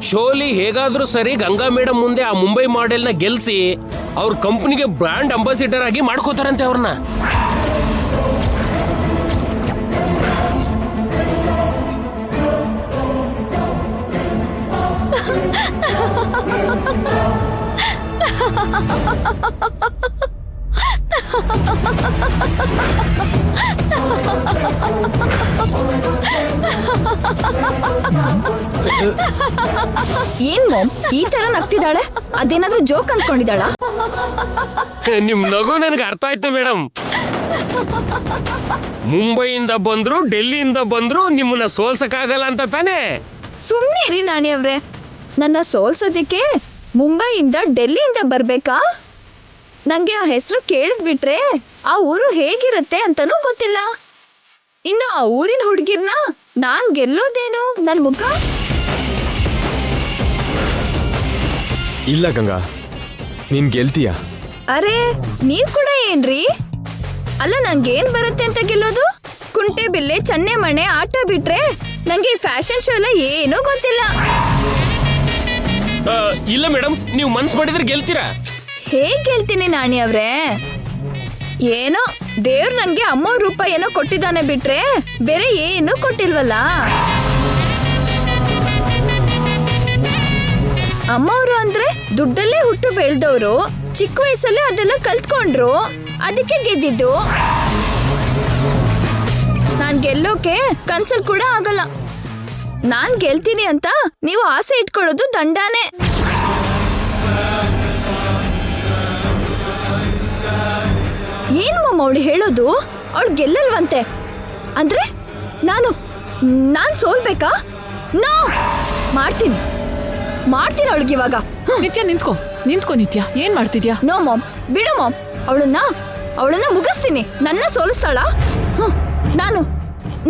ಶೋಲಿ ಹೇಗಾದ್ರೂ ಸರಿ ಗಂಗಾ ಮೇಡಮ್ ಮುಂದೆ ಆ ಮುಂಬೈ ಮಾಡೆಲ್ನ ಗೆಲ್ಸಿ ಅವ್ರ ಕಂಪ್ನಿಗೆ ಬ್ರ್ಯಾಂಡ್ ಅಂಬಾಸಿಡರ್ ಆಗಿ ಮಾಡ್ಕೋತಾರಂತೆ ಅವ್ರನ್ನ. ಏನ್ ಮಾಮ್ ಈ ತರ ನಗ್ತಿದ್ದಾಳೆ? ಅದೇನಾದ್ರೂ ಜೋಕ್ ಅನ್ಕೊಂಡಿದ್ದಾಳ? ನಿಮ್ ನಗು ನನಗೆ ಅರ್ಥ ಆಯ್ತು ಮೇಡಮ್. ಮುಂಬೈಯಿಂದ ಬಂದ್ರು ಡೆಲ್ಲಿಯಿಂದ ಬಂದ್ರು ನಿಮ್ಮನ್ನ ಸೋಲ್ಸಕ್ಕಾಗಲ್ಲ ಅಂತ ತಾನೇ? ಸುಮ್ನೆ ರೀ ನಾಣಿ ಅವ್ರೆ, ನನ್ನ ಸೋಲ್ಸೋದಿಕ್ಕೆ ಮುಂಬೈಯಿಂದ ಡೆಲ್ಲಿಯಿಂದ ಬರ್ಬೇಕಾ? ನಂಗೆ ಆ ಹೆಸರು ಕೇಳಿದ್ಬಿಟ್ರೆ ಆ ಊರು ಹೇಗಿರುತ್ತೆ ಅಂತಾನೂ ಗೊತ್ತಿಲ್ಲ. ಇನ್ನು ಆ ಊರಿನ ಹುಡುಗಿರ್ನ ನಾನ್ ಗೆಲ್ಲೋದೇನು ನನ್ ಮುಖ? ಇಲ್ಲ ಗಂಗಾ, ನೀನ್ ಗೆಲ್ತೀಯ. ಅರೆ ನೀವ್ ಕೂಡ ಏನ್ರಿ? ಅಲ್ಲ ನಂಗೇನ್ ಬರುತ್ತೆ ಅಂತ ಗೆಲ್ಲೋದು? ಕುಂಟೆ ಬಿಲ್ಲೆ ಚನ್ನೆ ಮಣೆ ಆಟ ಬಿಟ್ರೆ ನಂಗೆ ಈ ಫ್ಯಾಷನ್ ಶೋ ಎಲ್ಲ ಏನೂ ಗೊತ್ತಿಲ್ಲ. ಇಲ್ಲ ಮೇಡಮ್, ನೀವು ಮನ್ಸು ಮಾಡಿದ್ರೆ ಗೆಲ್ತೀರಾ. ಹೇಗ್ ಗೆಲ್ತೀನಿ ನಾಣಿ ಅವ್ರೆ? ಏನೋ ದೇವ್ರು ನನ್ಗೆ ಅಮ್ಮ ರೂಪ ಏನೋ ಕೊಟ್ಟಿದ್ದಾನೆ ಬಿಟ್ರೆ ಬೇರೆ ಏನು ಕೊಟ್ಟಿಲ್ವಲ್ಲ. ಅಮ್ಮವ್ರು ಅಂದ್ರೆ ದುಡ್ಡಲ್ಲೇ ಹುಟ್ಟು ಬೆಳೆದವ್ರು, ಚಿಕ್ಕ ವಯಸ್ಸಲ್ಲೇ ಅದೆಲ್ಲ ಕಲ್ತ್ಕೊಂಡ್ರು, ಅದಕ್ಕೆ ಗೆದ್ದಿದ್ದು. ನಾನ್ ಗೆಲ್ಲೋಕೆ ಕನ್ಸಲ್ ಕೂಡ ಆಗಲ್ಲ. ನಾನ್ ಗೆಲ್ತೀನಿ ಅಂತ ನೀವು ಆಸೆ ಇಟ್ಕೊಳ್ಳೋದು ದಂಡಾನೆ. ಏನ್ ಮಮ್ಮ ಅವಳು ಹೇಳೋದು? ಅವಳು ಗೆಲ್ಲಲ್ವಂತೆ ಅಂದ್ರೆ ನಾನ್ ಸೋಲ್ಬೇಕಾ? ನೋ, ಮಾಡ್ತೀನಿ ಅವಳಿಗೆ ಇವಾಗ. ನಿತ್ಯ ನಿಂತ್ಕೋ ನಿತ್ಯ, ಏನ್ ಮಾಡ್ತಿದ್ಯಾ? ನೋ ಮಾಮ್, ಬಿಡು ಮಾಮ್. ಅವಳನ್ನ ಮುಗಿಸ್ತೀನಿ. ನನ್ನ ಸೋಲಿಸ್ತಾಳ? ನಾನು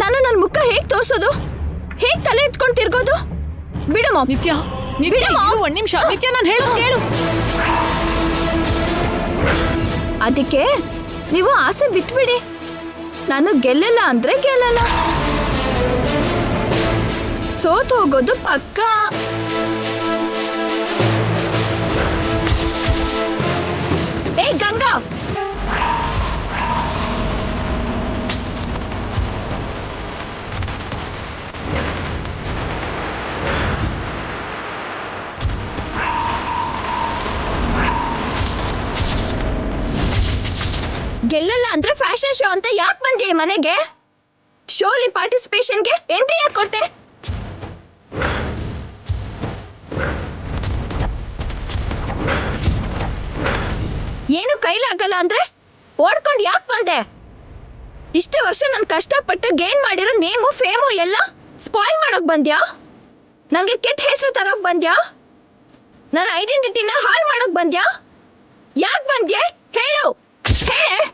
ನನ್ನ ಮುಖ ಹೇಗ್ ತೋರ್ಸೋದು? ಹೇಗ್ ತಲೆ ಎತ್ಕೊಂಡು ತಿರ್ಗೋದು? ಬಿಡು ಮಾಮ್. ನಿತ್ಯ ಒಂದ್ ನಿಮಿಷ. ನಿತ್ಯ ನಾನು ಹೇಳು ಕೇಳು. ಅದಕ್ಕೆ ನೀವು ಆಸೆ ಬಿಟ್ಬಿಡಿ. ನಾನು ಗೆಲ್ಲಲ್ಲ ಅಂದ್ರೆ ಗೆಲ್ಲಲ್ಲ, ಸೋತು ಹೋಗೋದು ಪಕ್ಕ. ಏ ಗಂಗಾ, ಗೆಲ್ಲಲ್ಲ ಅಂದ್ರೆ ಫ್ಯಾಷನ್ ಶೋ ಅಂತ ಯಾಕೆ ಬಂದಿ ಮನೆಗೆ? ಶೋಲಿ ಪಾರ್ಟಿಸಿಪೇಷನ್ಗೆ ಎಂಟ್ರಿ ಯಾಕೆ ಕೊಟ್ಟೆ? ಏನು ಕೈಲಾಗಲ್ಲ ಅಂದ್ರೆ ಓಡ್ಕೊಂಡು ಯಾಕೆ ಬಂದೆ? ಇಷ್ಟು ವರ್ಷ ನಾನು ಕಷ್ಟಪಟ್ಟು ಗೇನ್ ಮಾಡಿರೋ ನೇಮು ಫೇಮು ಎಲ್ಲ ಸ್ಪಾಯ್ಲ್ ಮಾಡೋಕ್ ಬಂದ್ಯಾ? ನಂಗೆ ಕೆಟ್ಟ ಹೆಸರು ತರೋಕ್ ಬಂದ್ಯಾ? ನನ್ನ ಐಡೆಂಟಿಟಿನ ಹಾಳು ಮಾಡೋಕ್ ಬಂದ್ಯಾ? ಯಾಕೆ ಬಂದ್ಯಾ ಹೇಳು, ಹೇಳೆ.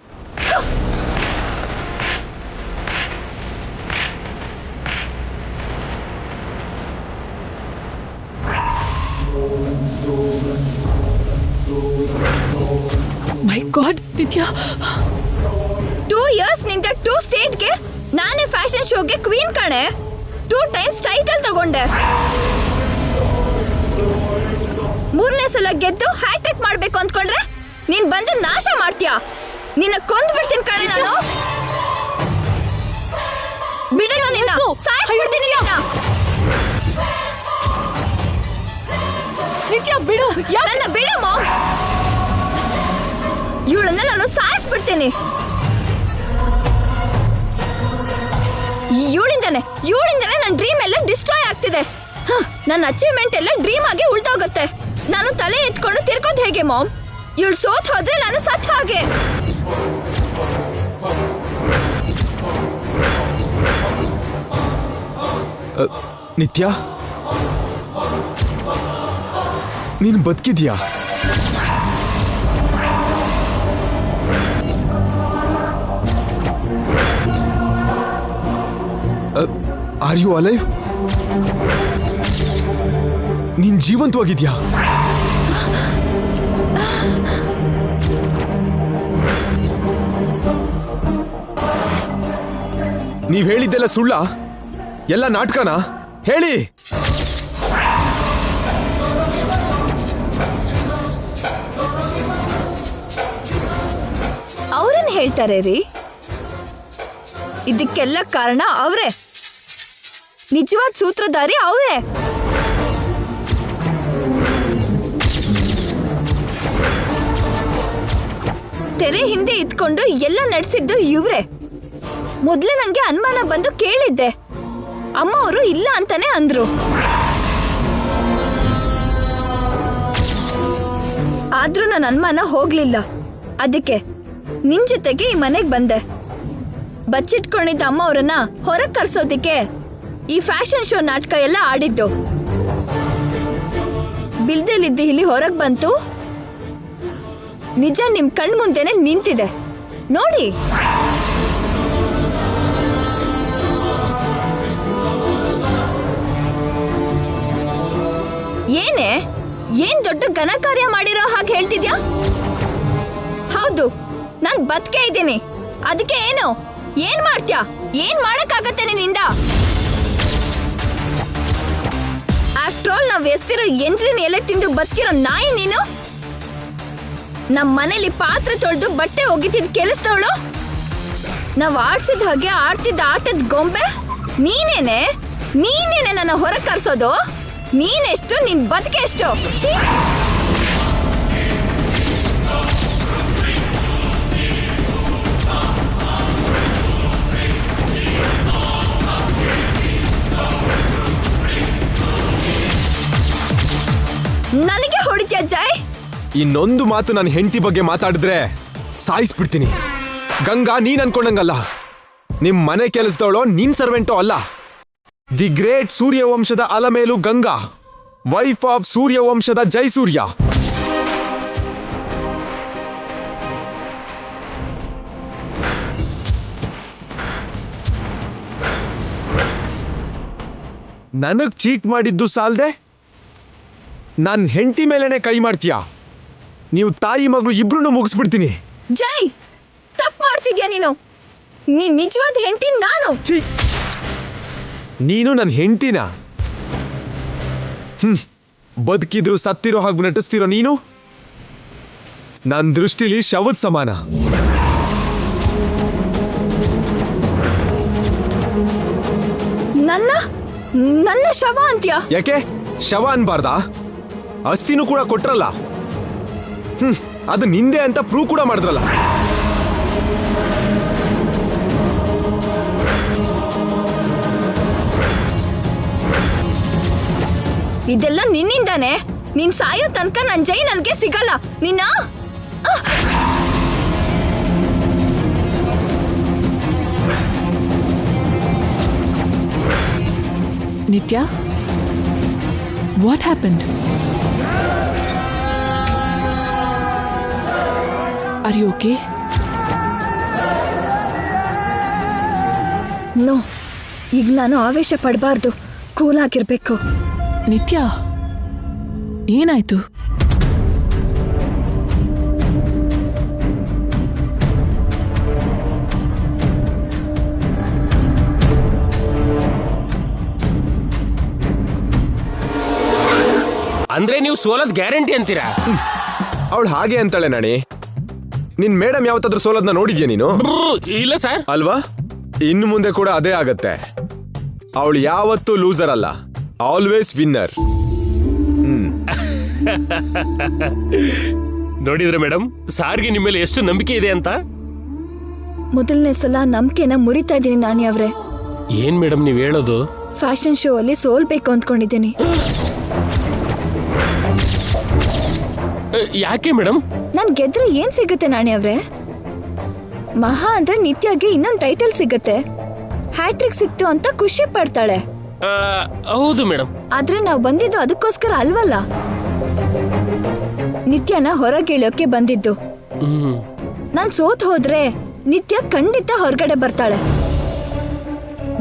ಮೈ ಗಾಡ್ ನಿತ್ಯ, 2 years ನಿಂದ 2 ಸ್ಟೇಟ್ಗೆ ನಾನೇ ಫ್ಯಾಷನ್ ಶೋಗೆ ಕ್ವೀನ್ ಕಣೆ. 2 times ಟೈಟಲ್ ತಗೊಂಡೆ. 3ನೇ ಸಲ ಗೆದ್ದು ಹ್ಯಾಟ್ರಿಕ್ ಮಾಡ್ಬೇಕು ಅಂದ್ಕೊಂಡ್ರೆ ನೀನ್ ಬಂದು ನಾಶ ಮಾಡ್ತೀಯಾ? ನಿನ್ನ ಕೊಂದು ಬಿಡ್ತೀನಿ ಕಣೆ ನಾನು. ಬಿಡಲ್ಲ ನಿನ್ನ, ಸಾಯಿಸ್ಬಿಡ್ತೀನಿ ನಿನ್ನ. ನಿತ್ಯ ಬಿಡು, ನನ್ನ ಬಿಡು ಮಾಮ್. ಇವಳನ್ನ ನಾನು ಸಾಯಿಸ್ಬಿಡ್ತೀನಿ. ಇವಳಿಂದನೇ ನನ್ನ ಡ್ರೀಮ್ ಎಲ್ಲ ಡಿಸ್ಟ್ರಾಯ್ ಆಗ್ತಿದೆ. ನನ್ನ ಅಚೀವ್ಮೆಂಟ್ ಎಲ್ಲ ಡ್ರೀಮ್ ಆಗಿ ಉಳ್ದೋಗುತ್ತೆ. ನಾನು ತಲೆ ಎತ್ಕೊಂಡು ತಿರ್ಕೋದ್ ಹೇಗೆ ಮಾಮ್? ಇವಳು ಸೋತ್ ಹೋದ್ರೆ ನಾನು ಸತ್ ಹಾಗೆ. ನಿತ್ಯ, ನೀನು ಬದುಕಿದ್ಯಾ? Are you alive? ನೀನ್ ಜೀವಂತವಾಗಿದ್ಯಾ? ನೀವ್ ಹೇಳಿದ್ದೆಲ್ಲ ಸುಳ್ಳ? ಎಲ್ಲ ನಾಟಕನಾ? ಹೇಳಿ. ಬೈತಾರೆ ರೀ? ಇದಕ್ಕೆಲ್ಲ ಕಾರಣ ಅವರೇ, ನಿಜವಾದ ಸೂತ್ರಧಾರಿ ಅವರೇ. ತೆರೆ ಹಿಂದೆ ಇದ್ಕೊಂಡು ಎಲ್ಲ ನಡೆಸಿದ್ದು ಇವ್ರೆ. ಮೊದ್ಲೇ ನಂಗೆ ಅನುಮಾನ ಬಂದು ಕೇಳಿದ್ದೆ, ಅಮ್ಮ ಅವರು ಇಲ್ಲ ಅಂತಾನೆ ಅಂದ್ರು. ಆದ್ರೂ ನನ್ನ ಅನುಮಾನ ಹೋಗ್ಲಿಲ್ಲ. ಅದಕ್ಕೆ ನಿಮ್ ಜೊತೆಗೆ ಈ ಮನೆಗ್ ಬಂದೆ. ಬಚ್ಚಿಟ್ಕೊಂಡಿದ್ದ ಅಮ್ಮ ಅವರನ್ನ ಹೊರಗ್ ಕರ್ಸೋದಿಕ್ಕೆ ಈ ಫ್ಯಾಷನ್ ಶೋ ನಾಟಕ ಎಲ್ಲ ಆಡಿದ್ದು. ಬಿಲ್ದಲ್ಲಿದ್ದು ಇಲ್ಲಿ ಹೊರಗ್ ಬಂತು, ನಿಜ ನಿಮ್ ಕಣ್ ಮುಂದೆನೆ ನಿಂತಿದೆ ನೋಡಿ. ಏನ್ ದೊಡ್ಡ ಘನ ಕಾರ್ಯ ಮಾಡಿರೋ ಹಾಗೆ ಹೇಳ್ತಿದ್ಯಾ? ಹೌದು, ನಾನ್ ಬದುಕೆ ಇದ್ದೀನಿ. ಅದಕ್ಕೆ ಏನ್ ಮಾಡ್ತ್ಯಾ? ಏನ್ ಮಾಡಕ್ಕಾಗತ್ತೆ ನಿನ್ನಿಂದ? ಆಫ್ಟರ್ ಆಲ್ ನಾವ್ ಎಸ್ತಿರೋ ಎಂಜಿನ ಎಲೆ ತಿಂದು ಬದುಕಿರೋ ನಾಯಿ ನೀನು. ನಮ್ ಮನೇಲಿ ಪಾತ್ರೆ ತೊಳೆದು ಬಟ್ಟೆ ಒಗಿತಿದ್ ಕೆಲಸದವಳು, ನಾವ್ ಆಡ್ಸಿದ ಹಾಗೆ ಆಡ್ತಿದ್ದ ಆಟದ ಗೊಂಬೆ ನೀನೇನೆ ನನ್ನ ಹೊರ ಕರ್ಸೋದು. ನೀನೆಷ್ಟು, ನಿನ್ ಬದುಕೆ ಎಷ್ಟು? ನನಗೆ ಹೊಡಿತ್ಯಾ ಜೈ? ಇನ್ನೊಂದು ಮಾತು ನನ್ನ ಹೆಂಡತಿ ಬಗ್ಗೆ ಮಾತಾಡಿದ್ರೆ ಸಾಯಿಸ್ಬಿಡ್ತೀನಿ. ಗಂಗಾ ನೀನ್ ಅನ್ಕೊಂಡಂಗಲ್ಲ. ನಿಮ್ ಮನೆ ಕೆಲಸದವಳೋ ನೀನ್ ಸರ್ವೆಂಟೋ ಅಲ್ಲ. ದಿ ಗ್ರೇಟ್ ಸೂರ್ಯವಂಶದ ಅಲಮೇಲು ಗಂಗಾ, ವೈಫ್ ಆಫ್ ಸೂರ್ಯವಂಶದ ಜೈಸೂರ್ಯ. ನನಗ್ ಚೀಟ್ ಮಾಡಿದ್ದು ಸಾಲ್ದೆ ನನ್ ಹೆಂಡತಿ ಮೇಲೆನೆ ಕೈ ಮಾಡ್ತೀಯಾ? ನೀವು ತಾಯಿ ಮಗಳು ಇಬ್ರು ಮುಗಿಸ್ಬಿಡ್ತೀನಿ. ಜೈ, ತಪ್ಪು ಮಾಡ್ತಿದ್ಯಾ ನೀನು. ನೀನ್ ನಿಜವಾದ ಹೆಂಡತಿ ನಾನು. ನೀನು ನನ್ನ ಹೆಂಡತಿನ? ಬದುಕಿದ್ರು ಸತ್ತಿರೋ ಹಾಗೆ ನಟಿಸ್ತಿರೋ ನೀನು ನನ್ನ ದೃಷ್ಟಿಲಿ ಶವದ ಸಮಾನ. ನನ್ನ ಶವ ಅಂತ್ಯಾ? ಯಾಕೆ ಶವ ಅನ್ಬಾರ್ದಾ? ಅಸ್ಥಿನೂ ಕೂಡ ಕೊಟ್ರಲ್ಲ. ಅದು ನಿಂದೆ ಅಂತ ಪ್ರೂವ್ ಕೂಡ ಮಾಡಿದ್ರಲ್ಲ. ಇದೆಲ್ಲ ನಿನ್ನಿಂದಾನೆ. ನೀನ್ ಸಾಯೋ ತನಕ ನನ್ ಜೈ ನನ್ಗೆ ಸಿಗಲ್ಲ. ನಿನ್ನ Nitya, what happened? Are you okay? No, ಈಗ ನಾನು ಆವೇಶ ಪಡಬಾರ್ದು, ಕೂಲ್ ಆಗಿರ್ಬೇಕು. ನಿತ್ಯ, ಏನಾಯ್ತು? ಅಂದ್ರೆ ನೀವು ಸೋಲದ್ ಗ್ಯಾರಂಟಿ ಅಂತೀರಾ? ಅವಳು ಹಾಗೆ ಅಂತಾಳೆ ನಾಣಿ. ನಿನ್ ಮೇಡಮ್ ಯಾವತ್ತಾದ್ರೂ ಸೋಲದ್ನ ನೋಡಿದ್ಯಾ ನೀನು? ಇಲ್ಲ ಸರ್. ಅಲ್ವಾ? ಇನ್ನು ಮುಂದೆ ಕೂಡ ಅದೇ ಆಗತ್ತೆ. ಅವಳು ಯಾವತ್ತೂ ಲೂಸರ್ ಅಲ್ಲ, ಆಲ್ವೇಸ್ ವಿನ್ನರ್. ನೋಡಿದ್ರೆ ಮೇಡಮ್, ಸಾರ್ಗೆ ನಿಮ್ಮ ಮೇಲೆ ಎಷ್ಟು ನಂಬಿಕೆ ಇದೆ ಅಂತ. ಮೊದಲನೇ ಸಲ ನಂಬಿಕೆನ ಮುರಿತಾ ಇದ್ದೀನಿ ನಾಣಿ ಅವ್ರೆ. ಏನ್ ಮೇಡಮ್ ನೀವ್ ಹೇಳೋದು? ಫ್ಯಾಷನ್ ಶೋ ಅಲ್ಲಿ ಸೋಲ್ಬೇಕು ಅಂದ್ಕೊಂಡಿದ್ದೀನಿ. ಯಾಕೆ ಮೇಡಮ್? ನಾನ್ ಗೆದ್ರೆ ಏನ್ ಸಿಗುತ್ತೆ ನಾಣಿ ಅವ್ರೆ? ಮಹಾ ಅಂದ್ರೆ ನಿತ್ಯಗೆ ಇನ್ನೊಂದು ಟೈಟಲ್ ಸಿಗುತ್ತೆ, ಹ್ಯಾಟ್ರಿಕ್ ಸಿಕ್ತು ಅಂತ ಖುಷಿ ಪಡ್ತಾಳೆ. ಹೌದು ಮೇಡಮ್. ಆದ್ರೆ ನಾವು ಬಂದಿದ್ದು ಅದಕ್ಕೋಸ್ಕರ ಅಲ್ವಲ್ಲ. ನಿತ್ಯನ ಹೊರಗಿಳಿಯೋಕೆ ಬಂದಿದ್ದು. ನಾನ್ ಸೋತ್ ಹೋದ್ರೆ ನಿತ್ಯ ಖಂಡಿತ ಹೊರಗಡೆ ಬರ್ತಾಳೆ.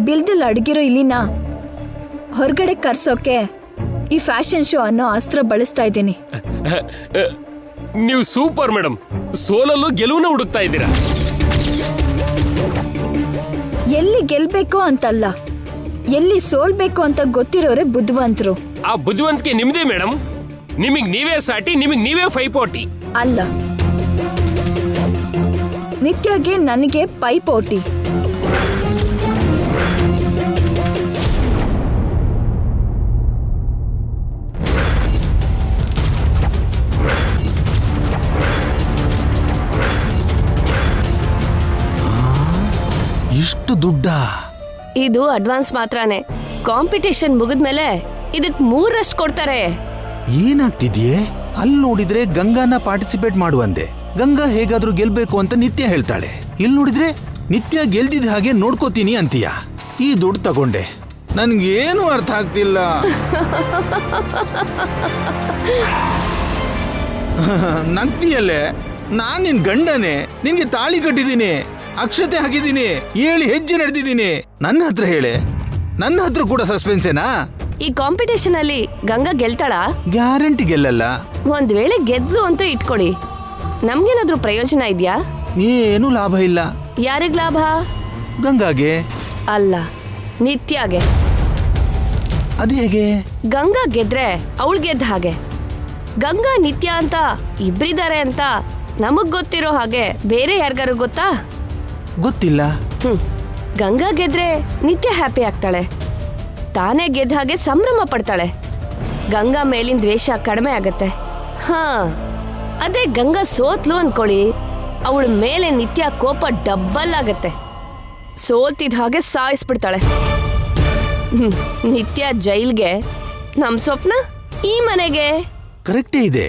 ಬಿಲ್ದಲ್ಲಿ ಅಡಗಿರೋ ಇಲ್ಲಿನ ಹೊರಗಡೆ ಕರ್ಸೋಕೆ ಈ ಫ್ಯಾಷನ್ ಶೋ ಅನ್ನೋ ಅಸ್ತ್ರ ಬಳಸ್ತಾ ಇದ್ದೀನಿ. ನೀವು ಸೂಪರ್ ಮೇಡಮ್. ಸೋಲಲ್ಲೂ ಗೆಲುವನ್ನ ಹುಡುಕ್ತಾ ಇದ್ದೀರಾ. ಎಲ್ಲಿ ಗೆಲ್ಬೇಕು ಅಂತಲ್ಲ, ಎಲ್ಲಿ ಸೋಲ್ಬೇಕು ಅಂತ ಗೊತ್ತಿರೋರೆ ಬುದ್ಧಿವಂತರು. ಆ ಬುದ್ಧಿವಂತಿಕೆ ನಿಮ್ದೇ ಮೇಡಮ್. ನಿಮಗ್ ನೀವೇ ಸಾಟಿ, ನಿಮಗ್ ನೀವೇ ಪೈಪೋಟಿ. ಅಲ್ಲ, ನಿತ್ಯಗೆ ನನಗೆ ಪೈಪೋಟಿ. ಇಷ್ಟು ದುಡ್ಡ? ಇದು ಅಡ್ವಾನ್ಸ್ ಮಾತ್ರನೇ. ಕಾಂಪಿಟೇಷನ್ ಮುಗಿದ್ಮೇಲೆ ಇದಕ್ 3ರಷ್ಟು ಕೊಡ್ತಾರೆ. ಏನಾಗ್ತಿದ್ಯೆ? ಅಲ್ಲಿ ನೋಡಿದ್ರೆ ಗಂಗಾನ ಪಾರ್ಟಿಸಿಪೇಟ್ ಮಾಡುವಂದೆ. ಗಂಗಾ ಹೇಗಾದ್ರೂ ಗೆಲ್ಬೇಕು ಅಂತ ನಿತ್ಯ ಹೇಳ್ತಾಳೆ. ಇಲ್ಲಿ ನೋಡಿದ್ರೆ ನಿತ್ಯ ಗೆಲ್ದಿದ ಹಾಗೆ ನೋಡ್ಕೋತೀನಿ ಅಂತೀಯ. ಈ ದುಡ್ಡು ತಗೊಂಡೆ ನನ್ಗೇನು ಅರ್ಥ ಆಗ್ತಿಲ್ಲ. ನಗ್ತಿಯಲ್ಲೇ? ನಾನ್ ನಿನ್ ಗಂಡನೇ, ನಿನ್ಗೆ ತಾಳಿ ಕಟ್ಟಿದ್ದೀನಿ, ಅಕ್ಷತೆ ಹಾಕಿದ್ದೀನಿ, 7 ಹೆಜ್ಜೆ ನಡೆದಿದ್ದೀನಿ. ನನ್ನ ಹತ್ರ ಹೇಳೆ, ನನ್ನ ಹತ್ರ ಕೂಡ ಸಸ್ಪೆನ್ಸೇನಾ? ಈ ಕಾಂಪಿಟೇಷನ್ ಅಲ್ಲಿ ಗಂಗಾ ಗೆಲ್ತಾಳ? ಗ್ಯಾರಂಟಿ ಗೆಲ್ಲಲ್ಲ. ಒಂದ್ ವೇಳೆ ಗೆದ್ಲು ಅಂತ ಇಟ್ಕೊಳ್ಳಿ, ನಮ್ಗೇನಾದ್ರೂ ಪ್ರಯೋಜನ ಇದ್ಯಾ? ಏನು ಲಾಭ ಇಲ್ಲ. ಯಾರಿಗ್ ಲಾಭ? ಗಂಗಾಗೆ ಅಲ್ಲ, ನಿತ್ಯಾಗೆ. ಅದು ಹೇಗೆ? ಗಂಗಾ ಗೆದ್ರೆ ಅವಳು ಗೆದ್ದ ಹಾಗೆ. ಗಂಗಾ ನಿತ್ಯ ಅಂತ ಇಬ್ರಿದ್ದಾರೆ ಅಂತ ನಮಗ್ ಗೊತ್ತಿರೋ ಹಾಗೆ ಬೇರೆ ಯಾರಿಗಾರು ಗೊತ್ತಾ? ಗೊತ್ತಿಲ್ಲ. ಗಂಗಾ ಗೆದ್ರೆ ನಿತ್ಯ ಹ್ಯಾಪಿ ಆಗ್ತಾಳೆ, ತಾನೇ ಗೆದ್ದ ಹಾಗೆ ಸಂಭ್ರಮ ಪಡ್ತಾಳೆ. ಗಂಗಾ ಮೇಲಿನ ದ್ವೇಷ ಕಡಿಮೆ ಆಗತ್ತೆ. ಹಾ, ಅದೇ ಗಂಗಾ ಸೋತ್ಲು ಅನ್ಕೊಳ್ಳಿ, ಅವಳ ಮೇಲೆ ನಿತ್ಯ ಕೋಪ ಡಬ್ಬಲ್ ಆಗತ್ತೆ. ಸೋತಿದ ಹಾಗೆ ಸಾಯಿಸ್ಬಿಡ್ತಾಳೆ. ನಿತ್ಯ ಜೈಲ್ಗೆ, ನಮ್ ಸ್ವಪ್ನ ಈ ಮನೆಗೆ. ಕರೆಕ್ಟೇ ಇದೆ.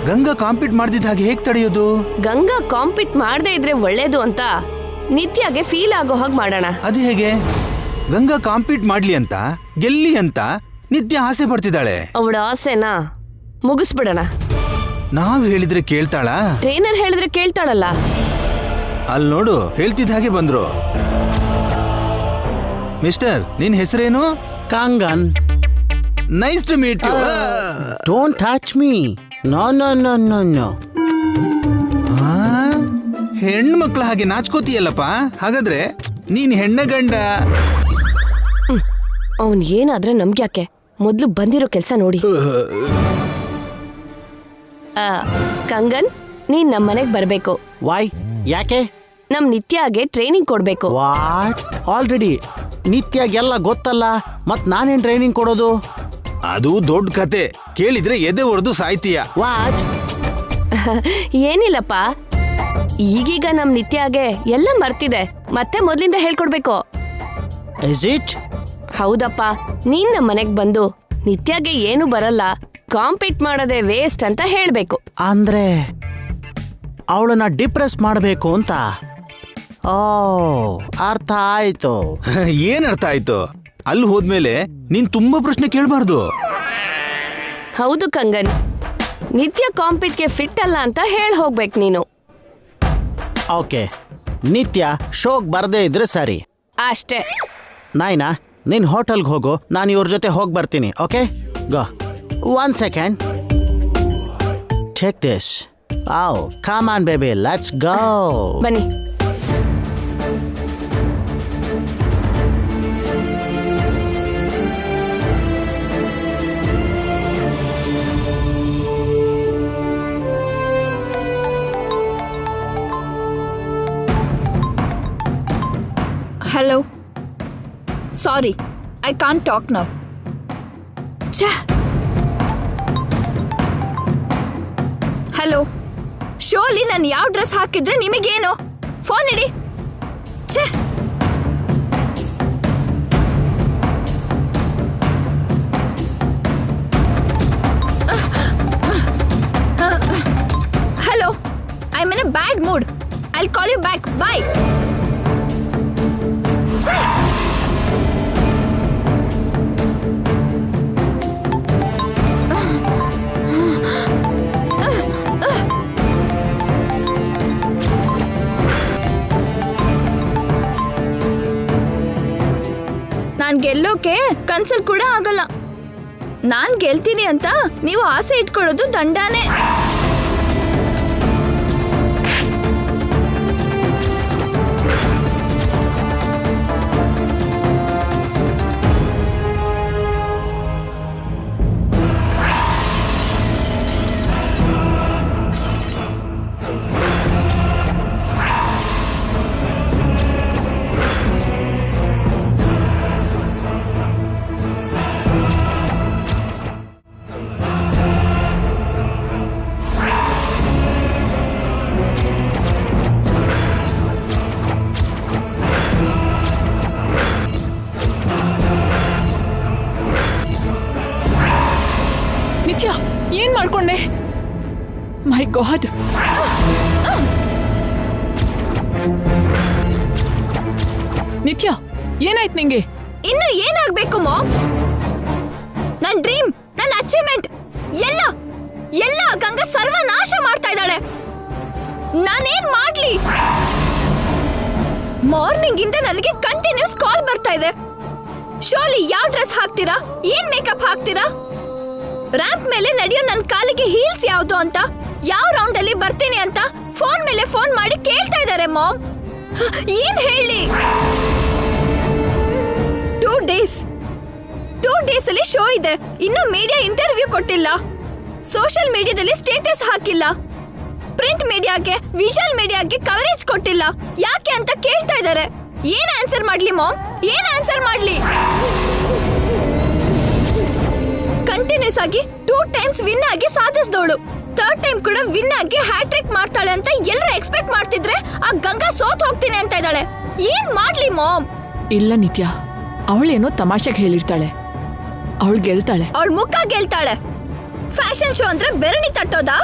ಗಂಗಾ ಕಾಂಪೀಟ್ ಮಾಡ್ದಿದ್ದ ಹಾಗೆ ಹೇಗ್ ತಡೆಯೋದು? ಗಂಗಾ ಕಾಂಪೀಟ್ ಮಾಡದೇ ಇದ್ರೆ ಒಳ್ಳೇದು ಅಂತ ನಿತ್ಯಗೆ ಫೀಲ್ ಆಗೋ ಹಾಗೆ ಮಾಡೋಣ. ಅದು ಹೇಗೆ? ಗಂಗಾ ಕಾಂಪೀಟ್ ಮಾಡ್ಲಿ ಅಂತ, ಗೆಲ್ಲಿ ಅಂತ ನಿತ್ಯ ಆಸೆ ಪಡ್ತಿದ್ದಾಳೆ. ಅವಳ ಆಸೆನ ಮುಗಿಸ್ಬಿಡೋಣ. ನಾವ್ ಹೇಳಿದ್ರೆ ಕೇಳ್ತಾಳ? ಟ್ರೈನರ್ ಹೇಳಿದ್ರೆ ಕೇಳ್ತಾಳಲ್ಲ. ಅಲ್ಲಿ ನೋಡು, ಹೇಳ್ತಿದ್ದ ಹಾಗೆ ಬಂದ್ರು. ಮಿಸ್ಟರ್, ನಿನ್ ಹೆಸರೇನು? Kangan. Nice to meet you. Don't touch me. No, no, no, no, no. ಹೆಣ್ಮಕ್ಳ ಹಾಗೆ ನಾಚ್ಕೋತೀಯಲ್ಲಪ್ಪ. ಹಾಗಾದ್ರೆ ನೀನ್ ಹೆಣ್ಣ ಗಂಡ? ಅವನ್ ಏನಾದ್ರೆ ನಮ್ಗ್ಯಾಕೆ, ಮೊದ್ಲು ಬಂದಿರೋ ಕೆಲ್ಸ ನೋಡಿ. ಕಂಗನ್, ನೀನ್ ನಮ್ಮನೆಗ್ ಬರ್ಬೇಕು. Why? ಯಾಕೆ? ನಮ್ ನಿತ್ಯಾಗೆ ಟ್ರೈನಿಂಗ್ ಕೊಡ್ಬೇಕು. ವಾಟ್? ಆಲ್ರೆಡಿ ನಿತ್ಯಾಗೆಲ್ಲ ಗೊತ್ತಲ್ಲ, ಮತ್ ನಾನೇನ್ ಟ್ರೈನಿಂಗ್ ಕೊಡೋದು? ಅದು ದೊಡ್ಡ ಕತೆ, ಕೇಳಿದ್ರೆ ಎದೆ ಹೊಡೆದು ಸಾಯ್ತೀಯ. ವಾಟ್? ಏನಿಲ್ಲಪ್ಪ, ಈಗೀಗ ನಮ್ ನಿತ್ಯಾಗೆ ಎಲ್ಲ ಮರ್ತಿದೆ, ಮತ್ತೆ ಮೊದ್ಲಿಂದ ಹೇಳ್ಕೊಡ್ಬೇಕು. Is it? ಹೌದಪ್ಪ, ನೀನ್ ನಮ್ ಮನೆಗ್ ಬಂದು ನಿತ್ಯಾಗೆ ಏನು ಬರಲ್ಲ, ಕಾಂಪೀಟ್ ಮಾಡೋದೇ ವೇಸ್ಟ್ ಅಂತ ಹೇಳ್ಬೇಕು. ಅಂದ್ರೆ ಅವಳನ್ನ ಡಿಪ್ರೆಸ್ ಮಾಡಬೇಕು ಅಂತ? ಓ, ಅರ್ಥ ಆಯ್ತು. ಏನ್ ಅರ್ಥ ಆಯ್ತು? ಅಲ್ಲಿ ಹೋದ್ಮೇಲೆ ನೀನ್ ತುಂಬಾ ಪ್ರಶ್ನೆ ಕೇಳಬಾರ್ದು. ಹೌದು ಕಂಗನ್, ನಿತ್ಯ ಕಾಂಪೀಟ್ಗೆ ಫಿಟ್ ಅಲ್ಲ ಅಂತ ಹೇಳ್ ಹೋಗ್ಬೇಕು ನೀನು. ಓಕೆ, ನಿತ್ಯ ಶೋಕ್ ಬರ್ದೇ ಇದ್ರೆ ಸರಿ. ಅಷ್ಟೇ. ನಾಯ್ನಾ, ನೀನ್ ಹೋಟೆಲ್ಗೆ ಹೋಗು, ನಾನು ಇವ್ರ ಜೊತೆ ಹೋಗಿ ಬರ್ತೀನಿ. Okay, go. 1 second. Take this. Oh, come on baby, let's go. ಬನ್ನಿ. Hello. Sorry, I can't talk now. Hello, ಶೋಲಿ ನಾನು ಯಾವ ಡ್ರೆಸ್ ಹಾಕಿದ್ರೆ ನಿಮಗೇನು? ಫೋನ್ ಇಡಿ. ಛೇ, hello, I am in a bad mood. I'll call you back. Bye. ನಾನ್ ಗೆಲ್ಲೋಕೆ ಕನ್ಸಲ್ ಕೂಡ ಆಗಲ್ಲ. ನಾನ್ ಗೆಲ್ತೀನಿ ಅಂತ ನೀವು ಆಸೆ ಇಟ್ಕೊಳ್ಳೋದು ದಂಡಾನೆ. ಮಾಡ್ಕೊಂಡೆ ಮೈ ಗಾಡ್. ನಿತ್ಯ ಏನಾಯ್ತು ನಿಂಗೆ? ಇನ್ನು ಏನಾಗ್ಬೇಕು ಮಾಮ್? ನನ್ ಡ್ರೀಮ್, ನನ್ನ ಅಚೀವ್ಮೆಂಟ್ ಎಲ್ಲ ಎಲ್ಲ ಗಂಗಾ ಸರ್ವನಾಶ ಮಾಡ್ತಾ ಇದ್ದಾಳೆ. ನಾನೇನ್ ಮಾಡ್ಲಿ? ಮಾರ್ನಿಂಗ್ ಇಂದ ನನಗೆ ಕಂಟಿನ್ಯೂಸ್ ಕಾಲ್ ಬರ್ತಾ ಇದೆ. ಶೋಲಿ ಯಾವ ಡ್ರೆಸ್ ಹಾಕ್ತೀರಾ, ಏನ್ ಮೇಕಪ್ ಹಾಕ್ತೀರಾ, ರ್ಯಾಂಪ್ ಮೇಲೆ ನಡೆಯೋ ನನ್ ಕಾಲಿಗೆ ಹೀಲ್ಸ್ ಯಾವ್ದು ಅಂತ, ಯಾವ ರೌಂಡ್ ಅಲ್ಲಿ ಬರ್ತೀನಿ ಅಂತ ಫೋನ್ ಮೇಲೆ ಫೋನ್ ಮಾಡಿ ಕೇಳ್ತಾ ಇದಾರೆ ಮಾಮ್. ಏನ್ ಹೇಳಿ? 2 ಡೇಸ್ ಅಲ್ಲಿ ಶೋ ಇದೆ, ಇನ್ನು ಮೀಡಿಯಾ ಇಂಟರ್ವ್ಯೂ ಕೊಟ್ಟಿಲ್ಲ, ಸೋಷಿಯಲ್ ಮೀಡಿಯಾದಲ್ಲಿ ಸ್ಟೇಟಸ್ ಹಾಕಿಲ್ಲ, ಪ್ರಿಂಟ್ ಮೀಡಿಯಾಗೆ ವಿಜುವಲ್ ಮೀಡಿಯಾಗೆ ಕವರೇಜ್ ಕೊಟ್ಟಿಲ್ಲ. ಯಾಕೆ ಅಂತ ಕೇಳ್ತಾ ಇದಾರೆ. ಏನ್ ಆನ್ಸರ್ ಮಾಡ್ಲಿ ಮಾಮ್? ಏನ್ ಆನ್ಸರ್ ಮಾಡ್ಲಿ? ಕಂಟಿನ್ಯೂಸ್ ಆಗಿ 2 ಟೈಮ್ಸ್ ವಿನ್ ಆಗಿ ಸಾಧಿಸಿದವಳು 3rd ಟೈಮ್ ಕೂಡ ವಿನ್ ಆಗಿ ಹ್ಯಾಟ್ರಿಕ್ ಮಾಡ್ತಾಳೆ ಅಂತ ಎಲ್ಲರೂ ಎಕ್ಸ್ಪೆಕ್ಟ್ ಮಾಡ್ತಿದ್ರೆ ಆ ಗಂಗಾ ಸೋತ್ ಹೋಗ್ತೀನಿ ಅಂತ ಇದ್ದಾಳೆ. ಏನ್ ಮಾಡ್ಲಿ ಮಾಮ್? ಇಲ್ಲ ನಿತ್ಯ, ಅವಳೇನೋ ತಮಾಷೆಗೆ ಹೇಳಿರ್ತಾಳೆ, ಅವಳು ಗೆಲ್ತಾಳೆ. ಅವಳ ಮುಖ ಗೆಲ್ತಾಳೆ. ಫ್ಯಾಷನ್ ಶೋ ಅಂದ್ರೆ ಬೆರಣಿ ತಟ್ಟೋದಾ?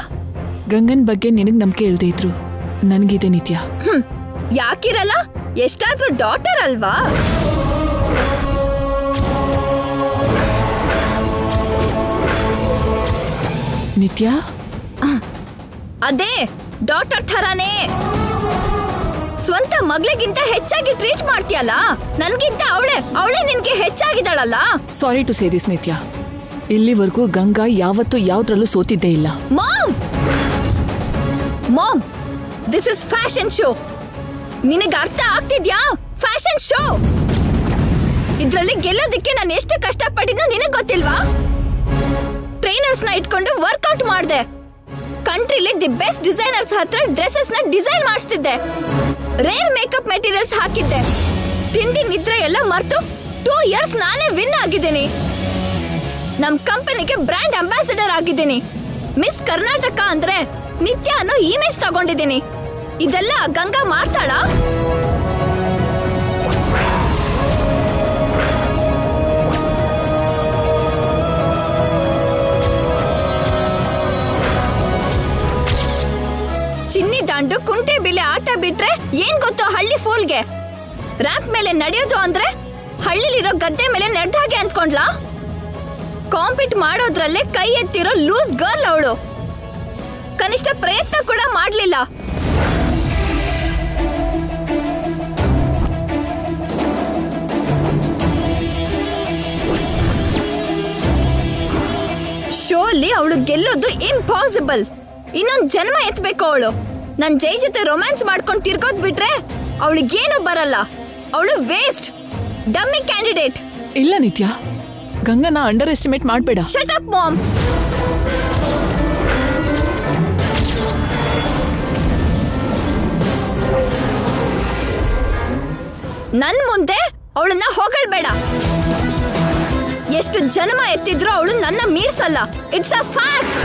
ಗಂಗನ್ ಬಗ್ಗೆ ನಿನಗ್ ನಂಬಿಕೆ ಇಲ್ದೇ ಇದ್ರು ನನ್ಗಿದೆ ನಿತ್ಯ. ಯಾಕಿರಲ್ಲ? ಎಷ್ಟಾದ್ರೂ ಡಾಟರ್ ಅಲ್ವಾ? ನಿತ್ಯ ಅದೇ ಡಾಟರ್ ಥರಾನೇ. ಸ್ವಂತ ಮಗಳಿಗಿಂತ ಹೆಚ್ಚಾಗಿ ಟ್ರೀಟ್ ಮಾಡ್ತೀಯಲ್ಲ, ನನ್ಗಿಂತ ಅವಳೇ ನಿನ್ಗೆ ಹೆಚ್ಚಾಗಿದ್ದಾಳಲ್ಲ. ಸಾರಿ ಟು ಸೇ ದಿಸ್ ನಿತ್ಯ, ಇಲ್ಲಿವರೆಗೂ ಗಂಗಾ ಯಾವತ್ತೂ ಯಾವ್ದ್ರಲ್ಲೂ ಸೋತಿದ್ದೇ ಇಲ್ಲ. Mom, this is fashion show. ನಿನಗೆ ಅರ್ಥ ಆಗ್ತಿದ್ಯಾ? ಫ್ಯಾಷನ್ ಶೋ ಇದ್ರಲ್ಲಿ ಗೆಲ್ಲೋದಕ್ಕೆ ನಾನು ಎಷ್ಟು ಕಷ್ಟಪಟ್ಟಿದ್ನೋ ನಿನಗೆ ಗೊತ್ತಿಲ್ವಾ? ಟ್ರೈನರ್ಸ್ ನ ಇಟ್ಕೊಂಡು ವರ್ಕೌಟ್ ಮಾಡಿದೆ. ಕಂಟ್ರಿಲಿ ದಿ ಬೆಸ್ಟ್ ಡಿಸೈನರ್ಸ್ ಹತ್ರ ಡ್ರೆಸ್ಸಸ್ ನ ಡಿಸೈನ್ ಮಾಡಿಸ್ತಿದ್ದೆ. ರೇರ್ ಮೇಕಪ್ ಮೆಟೀರಿಯಲ್ಸ್ ಹಾಕಿದ್ದೆ. ತಿಂಡಿ ನಿದ್ರೆ ಎಲ್ಲ ಮರ್ತು 2 ಇಯರ್ಸ್ ನಾನೇ ವಿನ್ ಆಗಿದ್ದೀನಿ. ನಮ್ ಕಂಪನಿಗೆ ಬ್ರ್ಯಾಂಡ್ ಅಂಬಾಸಿಡರ್ ಆಗಿದ್ದೀನಿ. ಮಿಸ್ ಕರ್ನಾಟಕ ಅಂದ್ರೆ ನಿತ್ಯ ಅನ್ನೋ ಇಮೇಜ್ ತಗೊಂಡಿದ್ದೀನಿ. ಇದೆಲ್ಲ ಗಂಗಾ ಮಾಡ್ತಾಳಾ? ಚಿನ್ನಿ ದಾಂಡು ಕುಂಟೆ ಬಿಲೆ ಆಟ ಬಿಟ್ರೆ ಏನ್ ಗೊತ್ತು ಹಳ್ಳಿ ಫೂಲ್ಗೆ? ರ್ಯಾಂಪ್ ಮೇಲೆ ನಡೆಯೋದು ಅಂದ್ರೆ ಹಳ್ಳಿಲಿರೋ ಗದ್ದೆ ಮೇಲೆ ನಡೆದ ಹಾಗೆ ಅಂದ್ಕೊಂಡ್ಲಾ? ಕಾಂಪೀಟ್ ಮಾಡೋದ್ರಲ್ಲೇ ಕೈ ಎತ್ತಿರೋ ಲೂಸ್ ಗರ್ಲ್ ಅವಳು. ಕನಿಷ್ಠ ಪ್ರಯತ್ನ ಕೂಡ ಮಾಡ್ಲಿಲ್ಲ. ಶೋಲಿ ಅವಳು ಗೆಲ್ಲೋದು ಇಂಪಾಸಿಬಲ್. ಇನ್ನೊಂದ್ ಜನ್ಮ ಎತ್ಬೇಕು ಅವಳು. ನನ್ ಜೈ ಜೊತೆ ರೊಮ್ಯಾನ್ಸ್ ಮಾಡ್ಕೊಂಡು ತಿರ್ಗೋದ್ ಬಿಟ್ರೆ ಅವಳಿಗೇನು ಬರಲ್ಲ. ಅವಳು ವೇಸ್ಟ್, ಡಮ್ಮಿ ಕ್ಯಾಂಡಿಡೇಟ್. ಇಲ್ಲ ನಿತ್ಯ, ಗಂಗನ ಅಂಡರ್ ಎಸ್ಟಿಮೇಟ್ ಮಾಡ್ಬೇಡ. Shut up mom. ನನ್ ಮುಂದೆ ಅವಳನ್ನ ಹೊಗಳ್ಬೇಡ. ಎಷ್ಟು ಜನ್ಮ ಎತ್ತಿದ್ರು ಅವಳು ನನ್ನ ಮೀರ್ಸಲ್ಲ. It's a fact.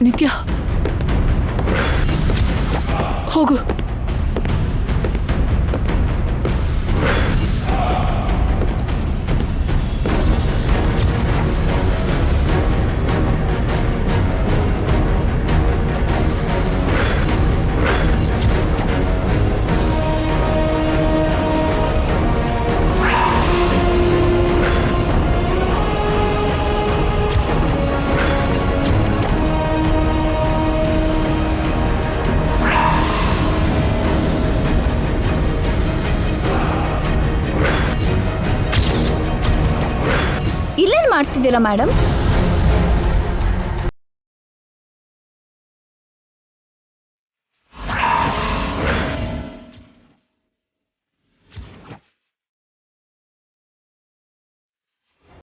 ನಿತ್ಯ ಹೋಗು. ಇಲ್ಲೇನ್ ಮಾಡ್ತಿದ್ದೀರಾ ಮೇಡಮ್?